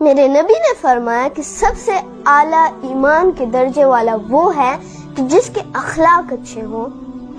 میرے نبی نے فرمایا کہ سب سے اعلیٰ ایمان کے درجے والا وہ ہے کہ جس کے اخلاق اچھے ہوں،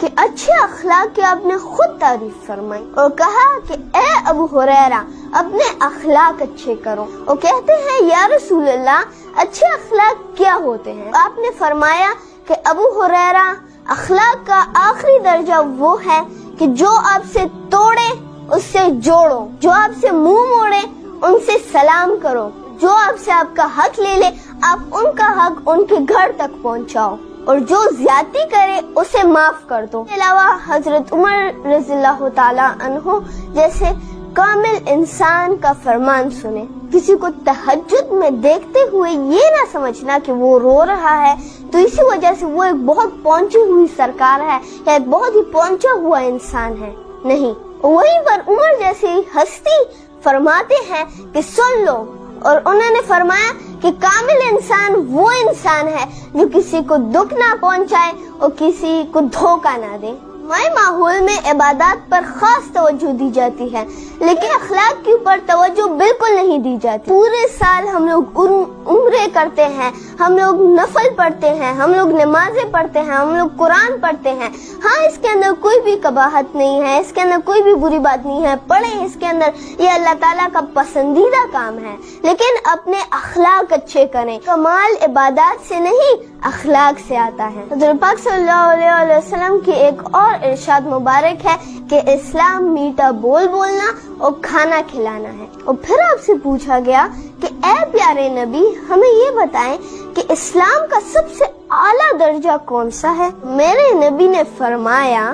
کہ اچھے اخلاق کی آپ نے خود تعریف فرمائی اور کہا کہ اے ابو ہریرہ اپنے اخلاق اچھے کرو۔ وہ کہتے ہیں یا رسول اللہ اچھے اخلاق کیا ہوتے ہیں؟ آپ نے فرمایا کہ ابو ہریرہ اخلاق کا آخری درجہ وہ ہے کہ جو آپ سے توڑے اس سے جوڑو، جو آپ سے منہ موڑے ان سے سلام کرو، جو آپ سے آپ کا حق لے لے آپ ان کا حق ان کے گھر تک پہنچاؤ، اور جو زیادتی کرے اسے معاف کر دو۔ اس کے علاوہ حضرت عمر رضی اللہ تعالی عنہ جیسے کامل انسان کا فرمان سنے۔ کسی کو تہجد میں دیکھتے ہوئے یہ نہ سمجھنا کہ وہ رو رہا ہے تو اسی وجہ سے وہ ایک بہت پہنچی ہوئی سرکار ہے یا ایک بہت ہی پہنچا ہوا انسان ہے، نہیں۔ وہیں پر عمر جیسی ہستی فرماتے ہیں کہ سن لو، اور انہوں نے فرمایا کہ کامل انسان وہ انسان ہے جو کسی کو دکھ نہ پہنچائے اور کسی کو دھوکہ نہ دے۔ ہمارے ماحول میں عبادات پر خاص توجہ دی جاتی ہے لیکن اخلاق کے اوپر توجہ بالکل نہیں دی جاتی۔ پورے سال ہم لوگ عمرے کرتے ہیں، ہم لوگ نفل پڑھتے ہیں، ہم لوگ نمازیں پڑھتے ہیں، ہم لوگ قرآن پڑھتے ہیں۔ ہاں اس کے اندر کوئی بھی قباحت نہیں ہے، اس کے اندر کوئی بھی بری بات نہیں ہے، پڑھیں اس کے اندر، یہ اللہ تعالیٰ کا پسندیدہ کام ہے، لیکن اپنے اخلاق اچھے کریں۔ کمال عبادات سے نہیں اخلاق سے آتا ہے۔ حضرت پاک صلی اللہ علیہ وسلم کی ایک اور ارشاد مبارک ہے کہ اسلام میٹھا بول بولنا اور کھانا کھلانا ہے۔ اور پھر آپ سے پوچھا گیا کہ اے پیارے نبی ہمیں یہ بتائیں کہ اسلام کا سب سے اعلیٰ درجہ کون سا ہے؟ میرے نبی نے فرمایا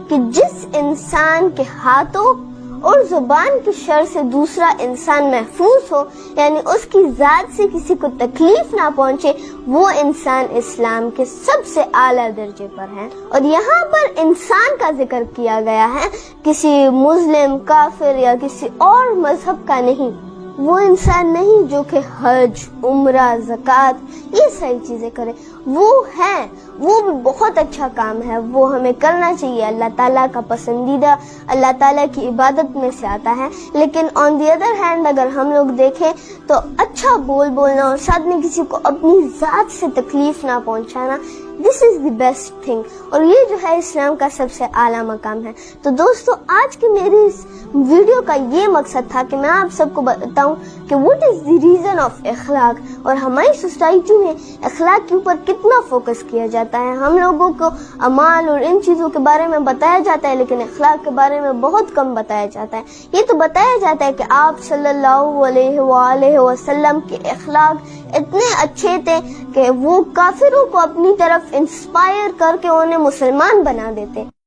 کہ جس انسان کے ہاتھوں اور زبان کی شر سے دوسرا انسان محفوظ ہو، یعنی اس کی ذات سے کسی کو تکلیف نہ پہنچے، وہ انسان اسلام کے سب سے اعلیٰ درجے پر ہے۔ اور یہاں پر انسان کا ذکر کیا گیا ہے، کسی مسلم، کافر یا کسی اور مذہب کا نہیں۔ وہ انسان نہیں جو کہ حج، عمرہ، زکوٰۃ یہ ساری چیزیں کرے، وہ ہیں، وہ بھی بہت اچھا کام ہے، وہ ہمیں کرنا چاہیے، اللہ تعالیٰ کا پسندیدہ، اللہ تعالیٰ کی عبادت میں سے آتا ہے۔ لیکن آن دی ادر ہینڈ اگر ہم لوگ دیکھیں تو اچھا بول بولنا اور ساتھ میں کسی کو اپنی ذات سے تکلیف نہ پہنچانا، دس از دی بیسٹ تھنگ، اور یہ جو ہے اسلام کا سب سے اعلیٰ مقام ہے۔ تو دوستو آج کی میری اس ویڈیو کا یہ مقصد تھا کہ میں آپ سب کو بتاؤں کہ what is the reason of اخلاق، اور ہماری سوسائٹی میں اخلاق کے اوپر کتنا فوکس کیا جاتا ہے۔ ہم لوگوں کو اعمال اور ان چیزوں کے بارے میں بتایا جاتا ہے لیکن اخلاق کے بارے میں بہت کم بتایا جاتا ہے۔ یہ تو بتایا جاتا ہے کہ آپ صلی اللہ علیہ وآلہ وسلم کے اخلاق اتنے اچھے تھے کہ وہ کافروں کو اپنی طرف انسپائر کر کے انہیں مسلمان بنا دیتے۔